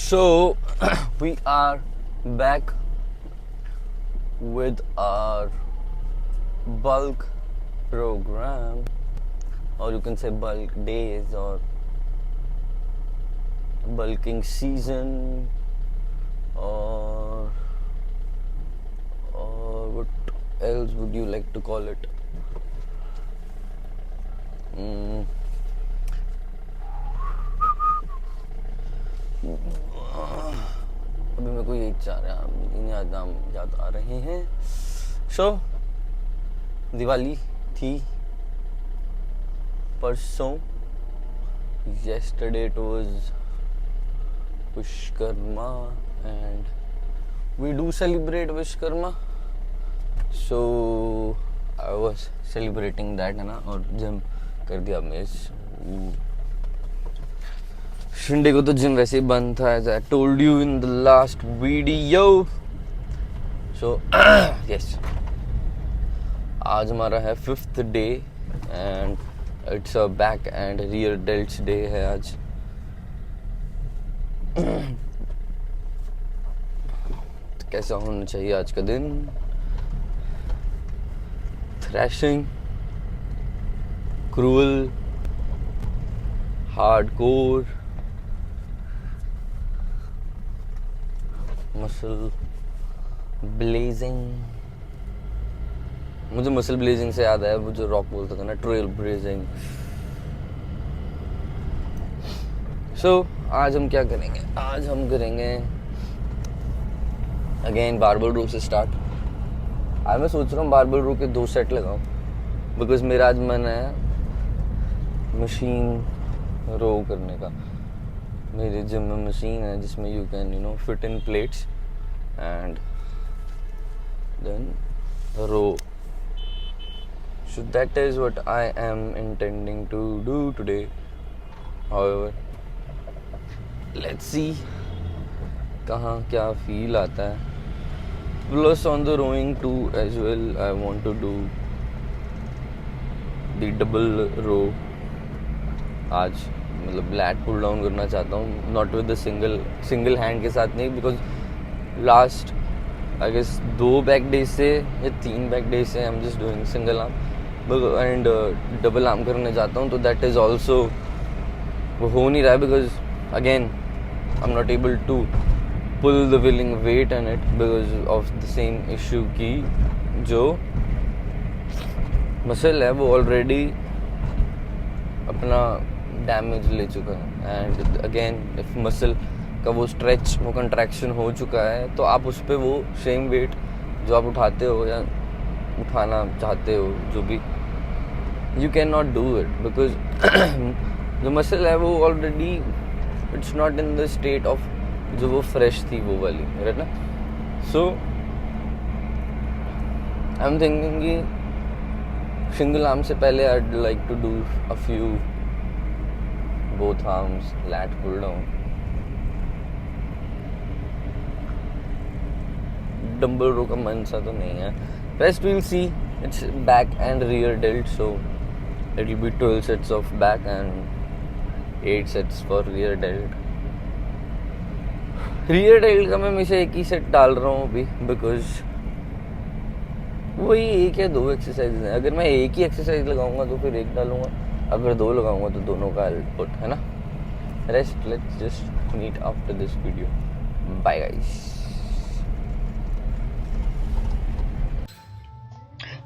So we are back with our bulk program, or you can say bulk days, or bulking season, or what else would you like to call it? अभी मेरे को यही याद आ रहे हैं. सो दिवाली थी परसों. yesterday it was Vishkarma and we do celebrate Vishkarma, so I was celebrating that है ना, और जिम कर दिया मिस. संडे को तो जिम वैसे ही बंद था, as I told you in the last video. So yes, आज हमारा है 5th day and it's a back and rear delts day है आज. तो कैसा होना चाहिए आज का दिन? thrashing, cruel, hardcore, muscle blazing. मुझे मसल ब्लेजिंग से याद आया वो जो रॉक बोलता था ना, ट्रेल ब्लेजिंग. सो आज हम क्या करेंगे? आज हम करेंगे अगेन बारबल रो से स्टार्ट. आज मैं सोच रहा हूँ बारबल रो के 2 सेट लगाऊं, बिकॉज मेरा आज मन है मशीन रो करने का. मेरे जिम में मशीन है जिसमें you can fit in plates and then row. So that is what I am intending to do today. However, let's see कहाँ क्या feel आता है. Plus on the rowing too as well, I want to do the double row. आज मतलब lat pull down करना चाहता हूँ, not with the single hand के साथ नहीं, because last I guess 2 back days से या 3 back days से I'm just doing single arm and double arm करने जाता हूँ. तो दैट इज़ ऑल्सो वो हो नहीं रहा है, because again I am not able to pull the willing weight and it because of the same issue की जो मसल है वो ऑलरेडी अपना डैमेज ले चुका है. एंड अगेन इफ मसल का वो स्ट्रेच वो कंट्रैक्शन हो चुका है, तो आप उस पर वो सेम वेट जो आप उठाते हो या उठाना चाहते हो जो भी, you can not do it because जो मसल है वो already it's not in the state of जो वो फ्रेश थी वो वाली, राइट ना. सो आई एम थिंकिंग कि सिंगल आर्म से पहले I would like to do a few both arms lat pull down. Dumbbell row का मन सा तो नहीं है. Rest we'll see. It's back and rear delt, so it will be 12 sets of back and 8 sets for rear delt. Rear delt का मैं हमेशा एक ही सेट डाल रहा हूँ अभी, बिकॉज वही एक या 2 एक्सरसाइज हैं. अगर मैं एक ही एक्सरसाइज लगाऊंगा तो फिर एक डालूंगा, अगर 2 लगाऊंगा तो दोनों का आउटपुट है ना. Rest let's just meet after this video. Bye guys.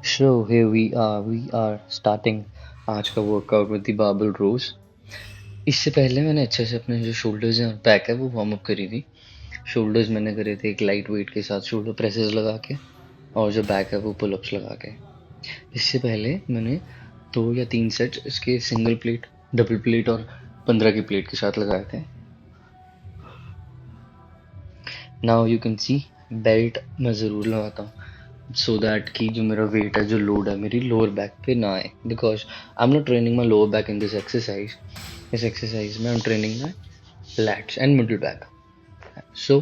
So here we are starting आज का workout with the barbell rows. इससे पहले मैंने अच्छे से अपने जो शोल्डर्स हैं और बैक है वो वार्म अप करी थी. शोल्डर्स मैंने करे थे एक लाइट वेट के साथ शोल्डर प्रेसेस लगा के, और जो बैक है वो पुलअप्स लगा के. इससे पहले मैंने 2 या 3 सेट इसके सिंगल प्लेट, डबल प्लेट और 15 की प्लेट के साथ लगाए थे. Now you can C belt मैं ज़रूर लगाता हूँ सो दैट कि जो मेरा वेट है, जो लोड है मेरी लोअर बैक पे ना आए, because I am not training my lower back in this exercise. इस एक्सरसाइज में I am training my lats and middle back. So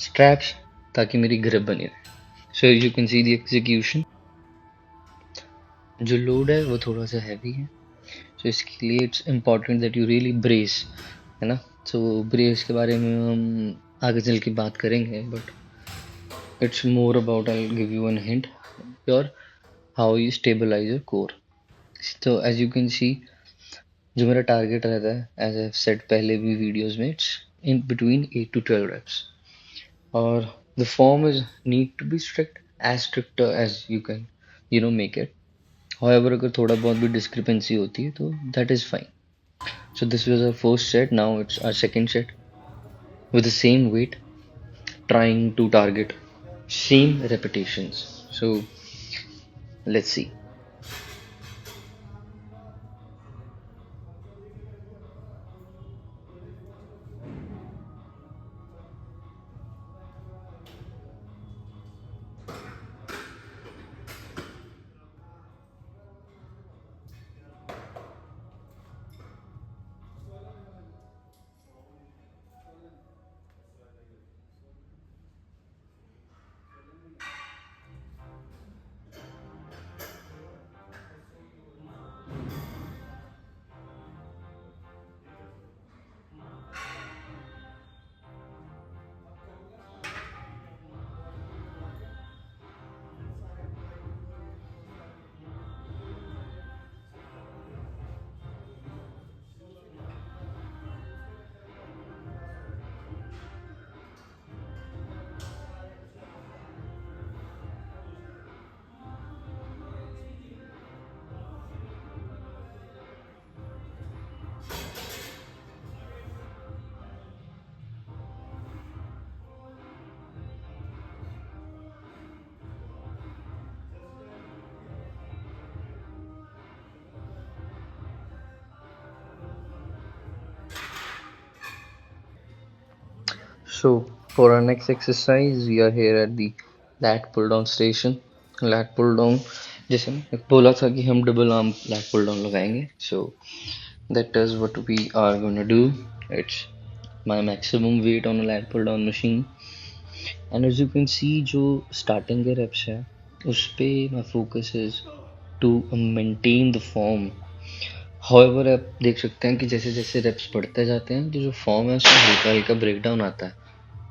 straps ताकि मेरी ग्रिप बनी रहे. So you can see the execution. जो लोड है वो थोड़ा सा हैवी है, सो इसके लिए it's important that you really brace, है ना. तो ब्रेव्स के बारे में हम आगे चल के बात करेंगे, but it's more about, I give you an hint your how you stabilise your core. तो एज यू कैन सी, जो मेरा टारगेट रहता है एज आई सेड पहले भी वीडियोस में, it's in between 8 to 12 reps. और the form is need to be strict, as strict as you can make it. However, अगर थोड़ा बहुत भी discrepancy होती है तो that is fine. So this was our first set. Now it's our second set with the same weight, trying to target same repetitions. So let's see. So for our next exercise, we are here at the lat pull down station. Lat pull down, जैसे मैंने बोला था कि हम double arm lat pull down लगाएंगे. So that is what we are gonna do. It's my maximum weight on a lat pull down machine. And as you can see, जो starting के reps है उस पे my focus is to maintain the form. However, आप देख सकते हैं कि जैसे जैसे reps बढ़ते जाते हैं तो जो form है उसमें हल्का हल्का ब्रेकडाउन आता है,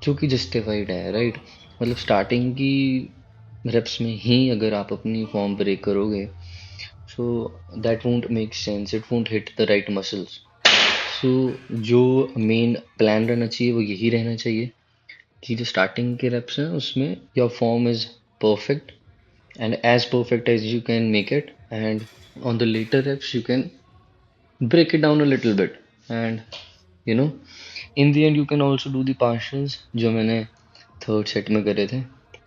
जो कि जस्टिफाइड है, राइट. मतलब स्टार्टिंग की रेप्स में ही अगर आप अपनी फॉर्म ब्रेक करोगे, so that won't make sense, it won't hit the right muscles. So जो मेन प्लान रहना चाहिए वो यही रहना चाहिए कि जो स्टार्टिंग के रेप्स हैं उसमें your form is perfect and as perfect as you can make it, and on the later reps you can break it down a little bit, and you know in the end you can also do the partials जो मैंने third set में करे थे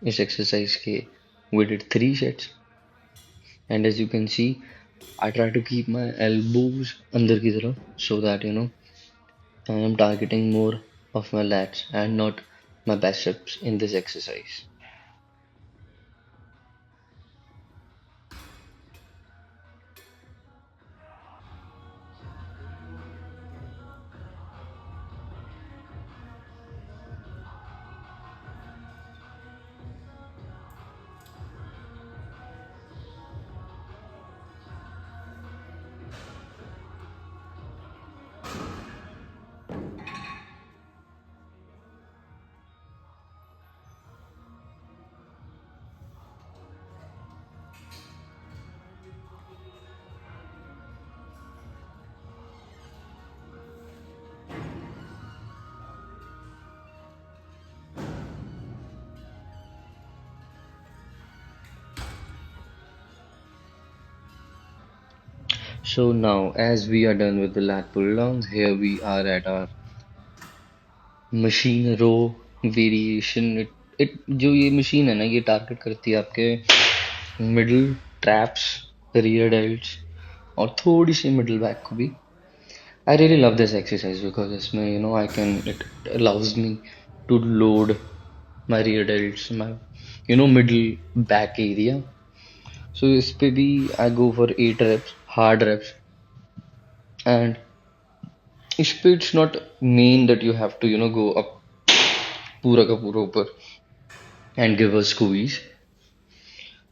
इस exercise के. we did 3 sets, and as you can see I try to keep my elbows अंदर की तरफ so that I am targeting more of my lats and not my biceps in this exercise. So now, as we are done with the lat pull downs, here we are at our machine row variation. it जो ये machine है ना, ये target करती है आपके middle traps, rear delts और थोड़ी सी middle back को भी. I really love this exercise because इसमें it allows me to load my rear delts, my middle back area. So इस पे भी I go for 8 reps, hard reps, and इस पे it's not mean that you have to go up पूरा का पूरा ऊपर and give a squeeze.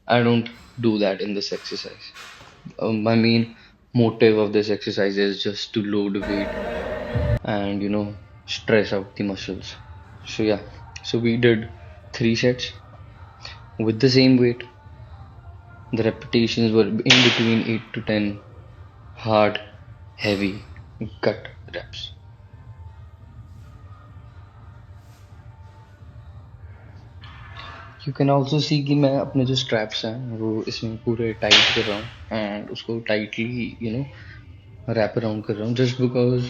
I don't do that in this exercise. My main motive of this exercise is just to load weight and stress out the muscles. So yeah, so we did 3 sets with the same weight. The repetitions were in between 8 to 10 hard, heavy, gut reps. You can also see कि मैं अपने जो straps हैं वो इसमें पूरे tight कर रहा हूँ and उसको tightly wrap around कर रहा हूँ just because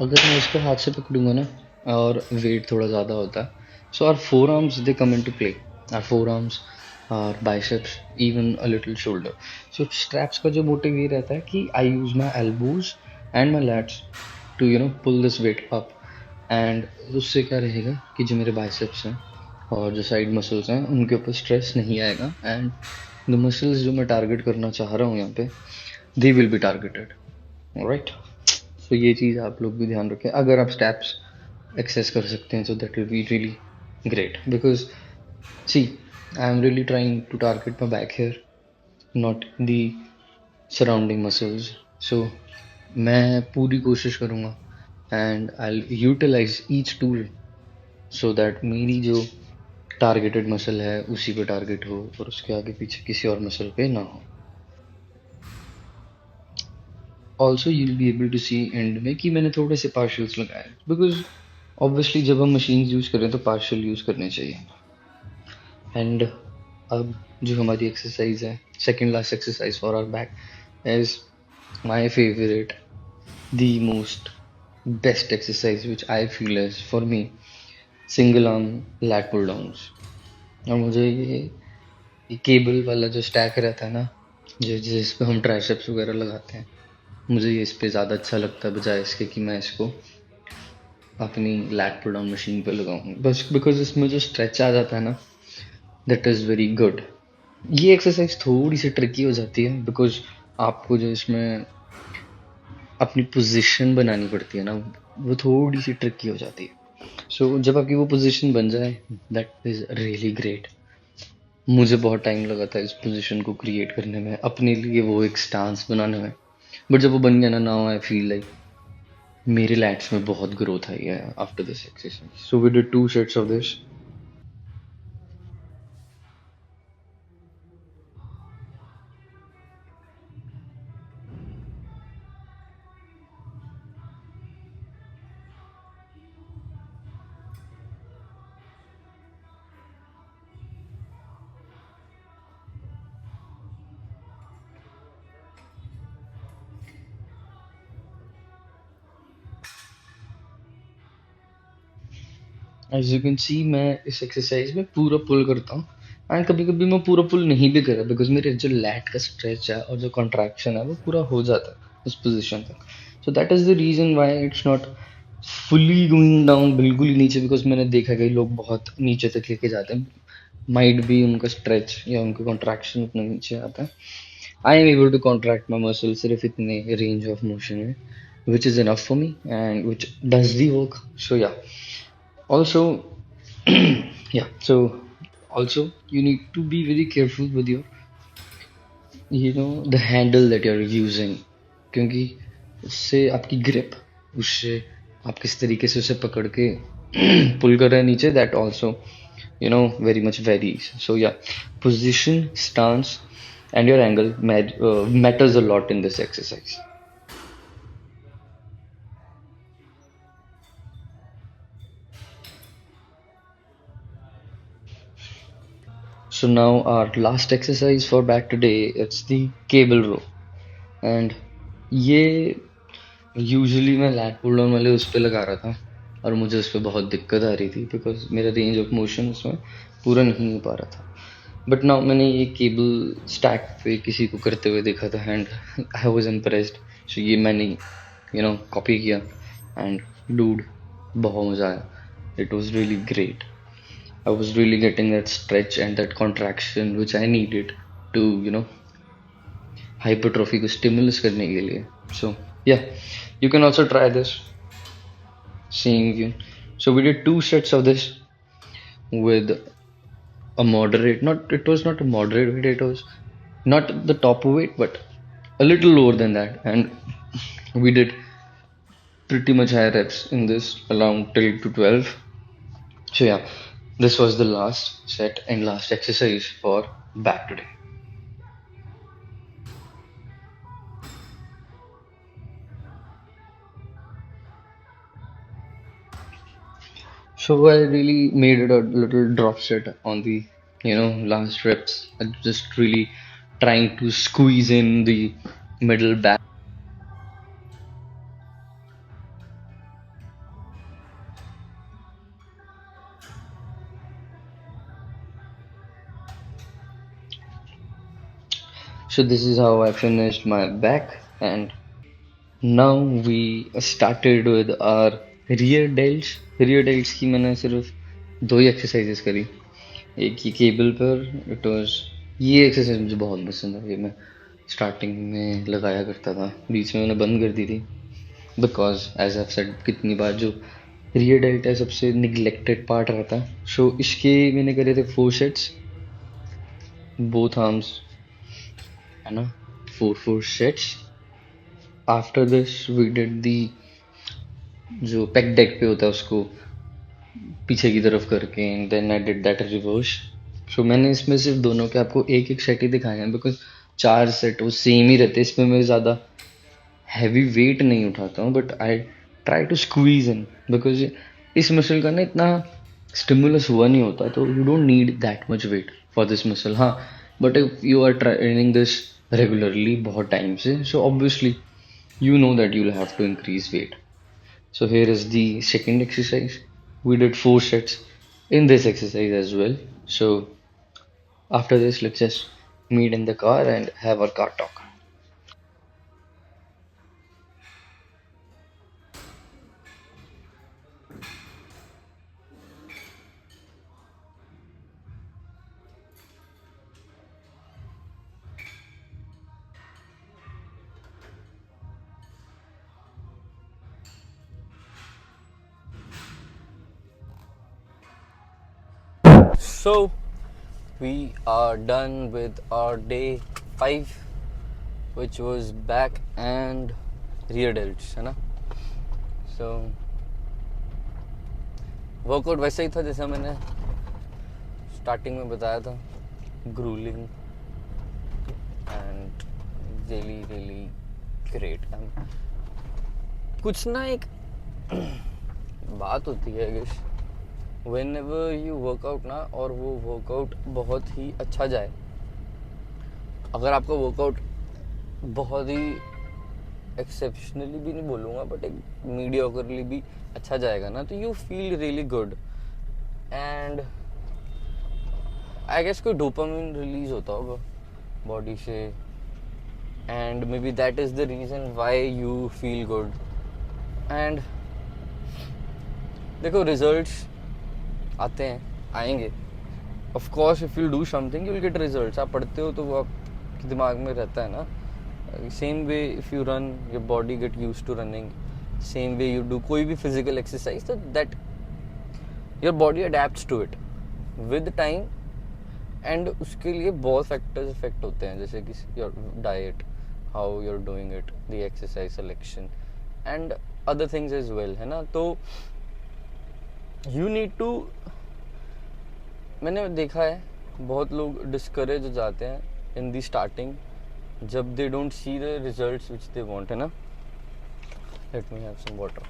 अगर मैं इसको हाथ से पकड़ूंगा ना और weight थोड़ा ज़्यादा होता है so our forearms they come into play, our forearms, our biceps, even a little shoulder. So straps का जो motive ये रहता है कि I use my elbows and my lats to pull this weight up and उससे क्या रहेगा कि जो मेरे biceps हैं और जो साइड मसल्स हैं उनके ऊपर स्ट्रेस नहीं आएगा एंड द मसल्स जो मैं टारगेट करना चाह रहा हूँ यहाँ पे they will be targeted. Right, so ये चीज़ आप लोग भी ध्यान रखें. अगर आप स्टेप्स एक्सेस कर सकते हैं तो that will be really great because see I am really trying to target my back here not the surrounding muscles. So मैं पूरी कोशिश करूँगा and I utilise each tool so that मेरी जो टारगेटेड मसल है उसी पे टारगेट हो और उसके आगे पीछे किसी और मसल पे ना हो. Also you will be able to see end में कि मैंने थोड़े से पार्शल्स लगाए बिकॉज ऑब्वियसली जब हम मशीन यूज़ करें तो पार्शल यूज़ करने चाहिए. एंड अब जो हमारी एक्सरसाइज है second last exercise for our back is my favourite the most best exercise which I feel is for me single arm lat pull downs. और मुझे ये केबल वाला जो स्टैक रहता है ना जिस पे हम ट्राइसेप्स वगैरह लगाते हैं मुझे ये इस पे ज़्यादा अच्छा लगता है बजाय इसके कि मैं इसको अपनी लैट पुल डाउन मशीन पे लगाऊं बस बिकॉज इसमें जो स्ट्रेच आ जाता है ना दैट इज़ वेरी गुड. ये एक्सरसाइज थोड़ी सी ट्रिकी हो जाती है बिकॉज आपको जो इसमें अपनी पोजीशन बनानी पड़ती है ना वो थोड़ी सी ट्रिकी हो जाती है. सो जब आपकी वो पोजीशन बन जाए दैट इज़ रियली ग्रेट. मुझे बहुत टाइम लगा था इस पोजीशन को क्रिएट करने में अपने लिए वो एक स्टांस बनाने में बट जब वो बन गया ना नाउ आई फील लाइक मेरे लैट्स में बहुत ग्रोथ आई है after this exercise. So we did 2 sets of this. As you can see मैं इस एक्सरसाइज में पूरा पुल करता हूँ एंड कभी कभी मैं पूरा पुल नहीं भी करा बिकॉज मेरे जो लैट का स्ट्रेच है और जो कॉन्ट्रैक्शन है वो पूरा हो जाता है उस पोजीशन तक. So that is the reason why it's not fully going down बिल्कुल ही नीचे बिकॉज मैंने देखा कई लोग बहुत नीचे तक लेके जाते हैं माइट भी उनका स्ट्रेच या उनका कॉन्ट्रैक्शन उतना नीचे आता है. I am able to contract my muscle सिर्फ इतने रेंज ऑफ मोशन में which is enough for me and which does the work. So yeah also yeah, so also you need to be very careful with your the handle that you're using क्योंकि उससे आपकी grip उससे आप किस तरीके से उसे पकड़ के पुल कर रहे हैं नीचे that also very much varies. So yeah, position, stance and your angle matters a lot in this exercise. So now our last exercise for back today, it's the cable row. And ये usually मैं light pull down वाले उस पे लगा रहा था और मुझे उस पर बहुत दिक्कत आ रही थी बिकॉज मेरा रेंज ऑफ मोशन उसमें पूरा नहीं हो पा रहा था. बट नाउ मैंने ये केबल स्टैक पे किसी को करते हुए देखा था एंड आई वाज इम्प्रेस्ड. सो ये मैंने कॉपी किया एंड डूड बहुत मज़ा आया. It was really great. I was really getting that stretch and that contraction which I needed to hypertrophy को stimulus करने के लिए. So yeah, you can also try this same again. So we did 2 sets of this with a moderate, not it was not a moderate weight, it was not the top weight but a little lower than that, and we did pretty much high reps in this, around 10 to 12. So yeah, this was the last set and last exercise for back today. So I really made it a little drop set on the, last reps. I just really trying to squeeze in the middle back. So this is how I finished my back, and now we started with our rear delts. Rear delts की मैंने सिर्फ दो ही exercises करी. एक ही cable पर. It was ये exercise मुझे बहुत पसंद है. ये मैं स्टार्टिंग में लगाया करता था, बीच में मैंने बंद कर दी थी, बिकॉज एज आई सेड कितनी बार जो रियर डेल्ट है सबसे निगलेक्टेड पार्ट रहता है. सो इसके मैंने करे थे 4 सेट्स, बोथ आर्म्स, है ना, 4 4 sets. After this we did the, जो पेक डेक पे होता है उसको पीछे की तरफ करके, and then I did that reverse. So मैंने इसमें सिर्फ दोनों के आपको एक एक सेट ही दिखाए हैं, बिकॉज 4 सेट वो सेम ही रहते हैं. इसमें मैं ज़्यादा हैवी वेट नहीं उठाता हूँ, but I try to squeeze in, because इस मसल का ना इतना स्टिमुलस हुआ नहीं होता, तो you don't need that much weight for this muscle. हाँ, but if you are training this regularly बहुत टाइम से, so obviously you know that you'll have to increase weight. So here is the second exercise. We did 4 sets in this exercise as well. So after this, let's just meet in the car and have our car talk. So we are done with our day 5, which was back and rear delts, है ना. So workout वैसा ही था जैसा मैंने starting में बताया था. Gruelling and really really great. कुछ ना एक बात होती है guess, whenever you workout ना, और वो वर्कआउट बहुत ही अच्छा जाए. अगर आपका वर्कआउट बहुत ही एक्सेप्शनली भी नहीं बोलूँगा, बट एक मीडियोकरली भी अच्छा जाएगा ना, तो you feel really good. And I guess कोई डोपामिन रिलीज होता होगा बॉडी से, and maybe that is the reason why you feel good. And देखो, रिजल्ट्स आते हैं, आएंगे. Of course if you do something you will get results. आप पढ़ते हो तो वो आपके दिमाग में रहता है ना. Same way if you run, your body get use to running. Same way you do कोई भी फिजिकल एक्सरसाइज, तो that your body adapts to it with time. And उसके लिए बहुत फैक्टर्स इफेक्ट होते हैं, जैसे कि your diet, how you are doing it, the exercise selection and other things as well, है ना. तो यू नीड टू, मैंने देखा है बहुत लोग डिस्करेज हो जाते हैं इन दी स्टार्टिंग जब they don't see the results which they want, है ना. Let me have some water.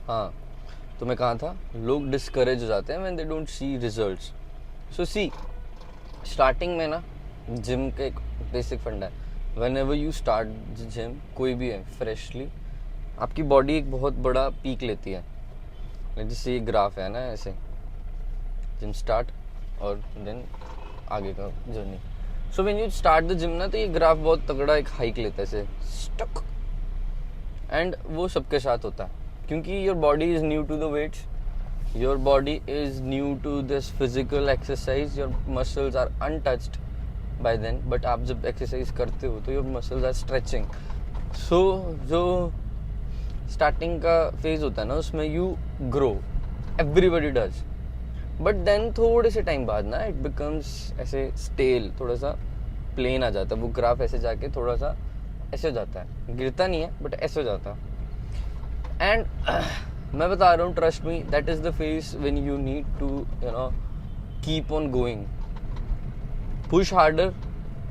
हाँ, तो मैं कहा था, लोग डिस्करेज हो जाते हैं when they don't see results. So see, starting में ना जिम का एक बेसिक फंडा है. Whenever you start gym, कोई भी है फ्रेशली, आपकी बॉडी एक बहुत बड़ा पीक लेती है. जैसे ये ग्राफ है ना, ऐसे जिम स्टार्ट और देन आगे का journey. So when you start the gym ना, तो ये ग्राफ बहुत तगड़ा एक हाइक लेता है, ऐसे स्टक. एंड वो सबके साथ होता है, क्योंकि your body is new to the weights, your body is new to this physical exercise, your muscles are untouched by then. but आप जब exercise करते हो तो your muscles are stretching. so जो starting का phase होता है ना, उसमें you grow everybody does, but then थोड़े से टाइम बाद ना इट बिकम्स ऐसे स्टेल, थोड़ा सा प्लेन आ जाता है वो ग्राफ, ऐसे जाके थोड़ा सा ऐसे हो जाता है, गिरता नहीं है बट ऐसे हो जाता है. एंड मैं बता रहा हूँ, trust me, that is the phase when you need to keep on going, push harder.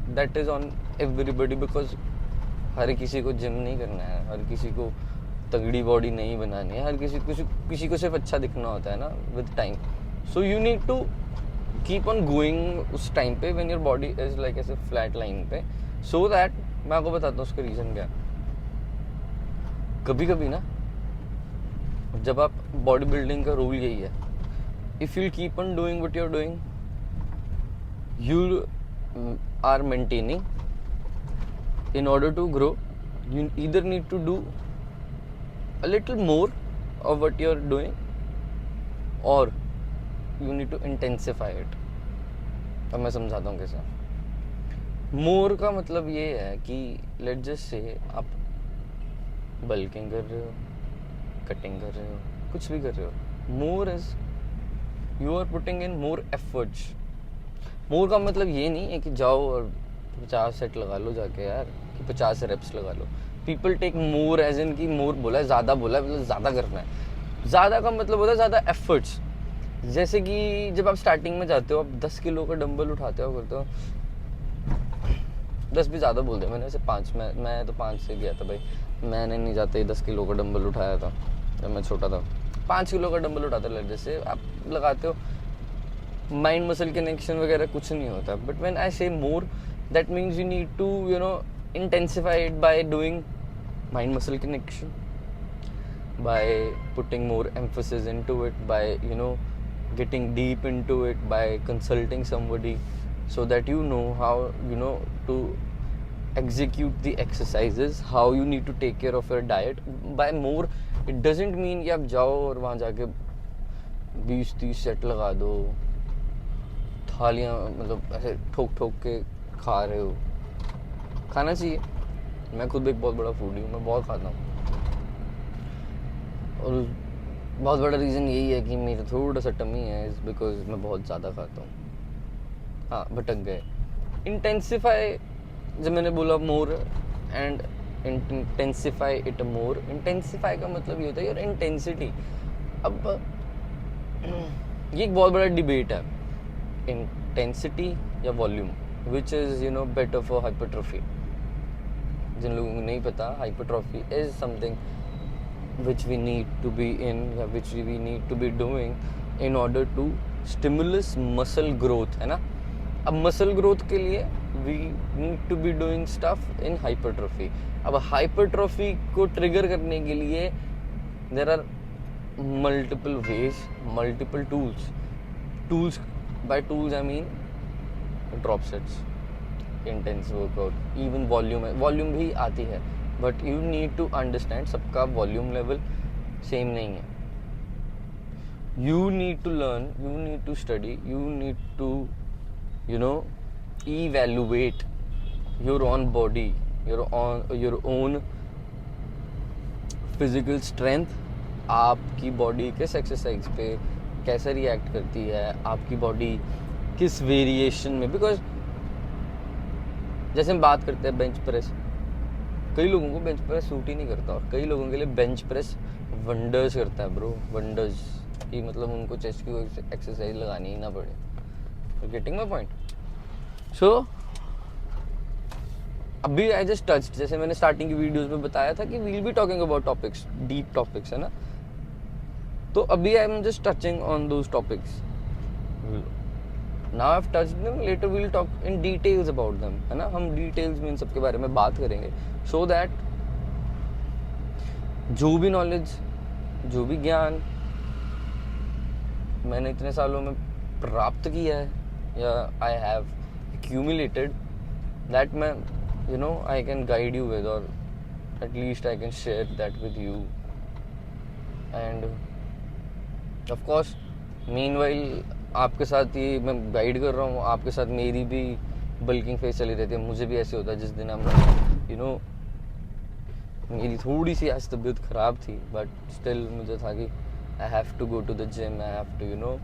That is on everybody, because हर किसी को जिम नहीं करना है, हर किसी को तगड़ी बॉडी नहीं बनानी है, हर किसी को सिर्फ अच्छा दिखना होता है ना with time. So you need to keep on going उस टाइम पे when your body is like ऐसे फ्लैट लाइन पे, सो दैट, मैं आपको बताता हूँ उसका रीज़न क्या है. कभी कभी ना जब आप बॉडी बिल्डिंग का रूल यही है, if you keep on doing what you are doing, you are maintaining. In order to grow, you either need to do a little more of what you're doing, or you need to intensify it. अब मैं समझाता हूँ कैसे. मोर का मतलब ये है कि लेट्स जस्ट से आप बल्किंग कर रहे हो, कटिंग कर रहे हो, कुछ भी कर रहे हो, more is you are putting in more efforts. More का मतलब ये नहीं है कि जाओ और 50 सेट लगा लो जाके यार, कि 50 रेप्स लगा लो. People take more as in कि मोर बोला है, ज़्यादा बोला है, मतलब ज़्यादा करना है. ज़्यादा का मतलब होता है ज़्यादा एफर्ट्स. जैसे कि जब आप स्टार्टिंग में जाते हो, आप 10 किलो का डंबल उठाते हो, करते हो, 10 भी ज़्यादा बोल दिया मैंने, ऐसे 5, मैं तो 5 से गया था भाई. मैंने नहीं जाते 10 किलो का डंबल उठाया था जब मैं छोटा था. 5 किलो का डंबल उठाते लग, जैसे आप लगाते हो, माइंड मसल कनेक्शन वगैरह कुछ नहीं होता. But when I say more, that means you need to intensify it by doing mind muscle connection, by putting more emphasis into it, by getting deep into it, by consulting somebody, so that you know how to execute the exercises, how you need to take care of your diet. By more, it doesn't mean कि आप जाओ और वहाँ जाके 20-30 set लगा दो, थालियाँ मतलब ऐसे ठोक ठोक के खा रहे हो. खाना चाहिए, मैं खुद एक बहुत बड़ा फूडी हूँ, मैं बहुत खाता हूँ, और बहुत बड़ा रीज़न यही है कि मेरा थोड़ा सा टमी है, इज़ बिकॉज मैं बहुत ज़्यादा खाता हूँ. हाँ, भटक गए. इंटेंसिफाई, जब मैंने बोला more and intensify it more, intensify का मतलब ये होता है यार इंटेंसिटी. अब ये एक बहुत बड़ा डिबेट है, इंटेंसिटी या volume, which is better for hypertrophy. जिन लोगों को नहीं पता, hypertrophy is something which we need to be in, which we need to be doing in order to stimulus muscle growth, है ना. अब muscle growth के लिए we need to be doing stuff in hypertrophy. अब hypertrophy को trigger करने के लिए there are multiple ways, multiple tools. By tools I mean drop sets, intense workout, even volume भी आती है, but you need to understand सबका volume level same नहीं है. You need to learn, you need to study, you need to evaluate your own body, your own physical strength. आपकी body किस exercise पे कैसे रिएक्ट करती है, आपकी बॉडी किस वेरिएशन में. बिकॉज जैसे हम बात करते हैं बेंच प्रेस, कई लोगों को बेंच प्रेस सूट ही नहीं करता, और कई लोगों के लिए बेंच प्रेस वंडर्स करता है ब्रो, वंडर्स. कि मतलब उनको चेस्ट की एक्सरसाइज लगानी ही ना पड़े. Getting my point. सो अभी आई जस्ट टच, जैसे मैंने स्टार्टिंग की वीडियोस में बताया था कि we'll be talking about topics, deep topics, है ना. तो अभी I am just touching on those topics. Now I have touched them, later we will talk in details about them, है ना. हम डिटेल्स में इन सब के बारे में बात करेंगे, सो दैट जो भी नॉलेज, जो भी ज्ञान मैंने इतने सालों में प्राप्त किया है, या आई हैव एक्यूमुलेटेड, दैट मैं I can guide you with, और at least I can share that with you. And of course meanwhile आपके साथ ये मैं गाइड कर रहा हूँ, आपके साथ मेरी भी बल्किंग फेस चली रहती है. मुझे भी ऐसे होता है, जिस दिन हम मेरी थोड़ी सी आज तबीयत ख़राब थी, बट स्टिल मुझे था कि I have to go to the gym, I have to,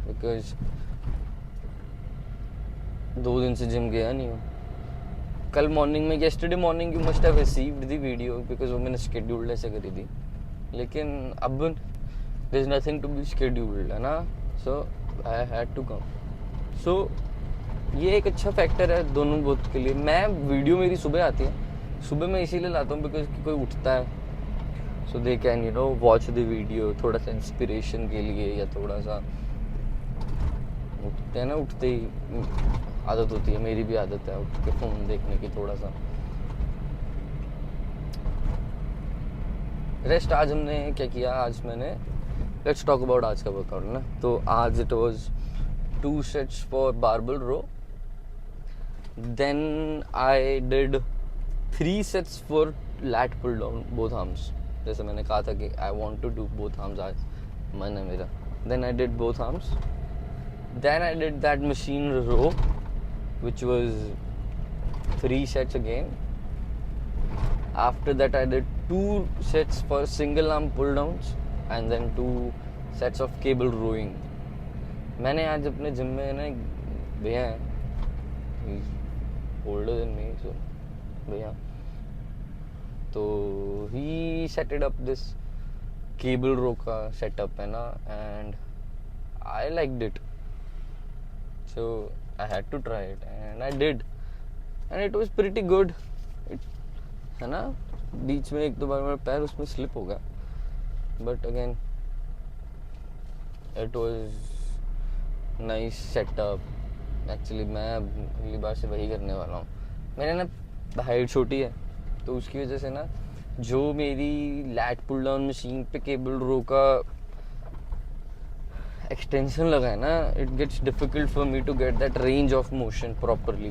because 2 दिन से जिम गया नहीं हूँ. कल मॉर्निंग में, yesterday morning you must have received the video because वो मैंने शेड्यूल्ड ऐसे करी थी. लेकिन अब there is nothing to be scheduled, है ना. So I had to come. सो ये एक अच्छा फैक्टर है दोनों बोथ के लिए. मैं वीडियो मेरी सुबह आती है, सुबह मैं इसीलिए लाता हूँ बिकॉज कोई उठता है, so they can watch the video, थोड़ा सा इंस्पिरेशन के लिए, या थोड़ा सा उठते हैं ना, उठते ही आदत होती है, मेरी भी आदत है उठ के फ़ोन देखने की थोड़ा सा. रेस्ट आज हमने क्या किया, आज मैंने, लेट्स टॉक अबाउट आज का वर्कआउट ना. तो आज it was 2 sets for barbell row, then I did 3 sets for lat pull down both arms. जैसे मैंने कहा था कि I want to do both arms, आज मन है मेरा. Then I did both arms, then I did that machine row which was 3 sets again. After that I did 2 sets for single arm pull downs and then 2 sets of cable rowing. मैंने आज अपने gym में ना भैया हैं, older than me, so भैया, तो he set it up this cable row का setup है ना, and I liked it. So I had to try it and I did, and it was pretty good. है ना, बीच में 1-2 बार मेरा पैर उसमें स्लिप हो गया, but again it was nice setup. Actually मैं अगली बार से वही करने वाला हूँ. मेरे ना हाइट छोटी है, तो उसकी वजह से ना जो मेरी लैट पुल डाउन मशीन पे केबल रो का एक्सटेंशन लगा है ना, it gets difficult for me to get that range of motion properly.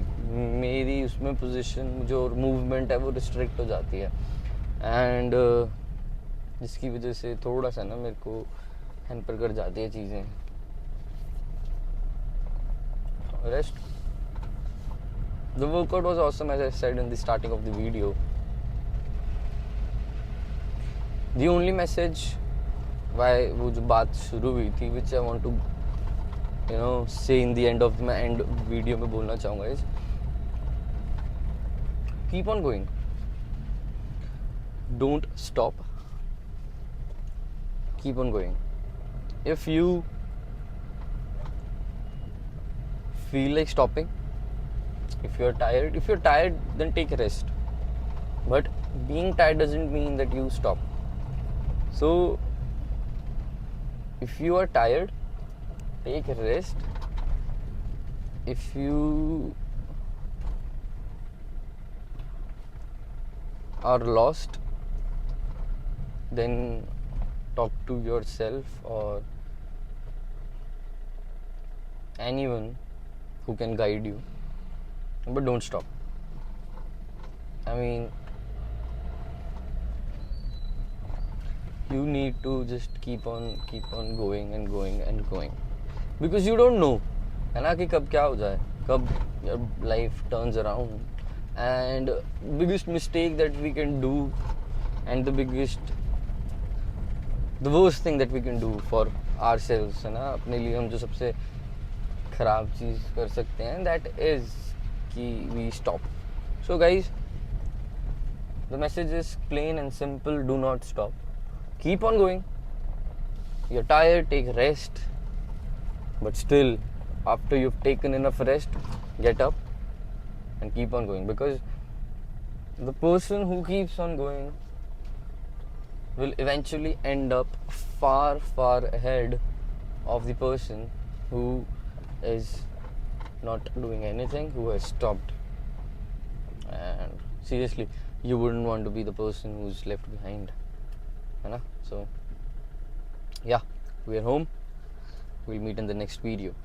मेरी उसमें पोजीशन जो मूवमेंट है वो रिस्ट्रिक्ट हो जाती है, एंड जिसकी वजह से थोड़ा सा ना मेरे को हैम्पर कर जाती है चीज़ें. Rest, the workout was awesome as I said in the starting of the video. The only message why, वो जो बात शुरू हुई थी, विच आई वॉन्ट टू से in the end of my and video में बोलना चाहूँगा, is keep on going, don't stop, keep on going. If you feel like stopping, if you're tired then take a rest, but being tired doesn't mean that you stop. So if you are tired, take a rest. If you are lost, then talk to yourself or anyone who can guide you, but don't stop. I mean, you need to just keep on going and going and going, because you don't know है ना कि कब क्या हो जाए, कब your life turns around. And biggest mistake that we can do, and the worst thing that we can do for ourselves, है ना, अपने लिए हम जो सबसे खराब चीज़ कर सकते हैं, दैट इज़ कि we stop. So guys, the message is plain and simple, do not stop, keep on going. You are tired, take rest, but still after you have taken enough rest, get up and keep on going, because the person who keeps on going will eventually end up far ahead of the person who is not doing anything, who has stopped. And seriously, you wouldn't want to be the person who's left behind, है ना. So yeah, we are home. We'll meet in the next video.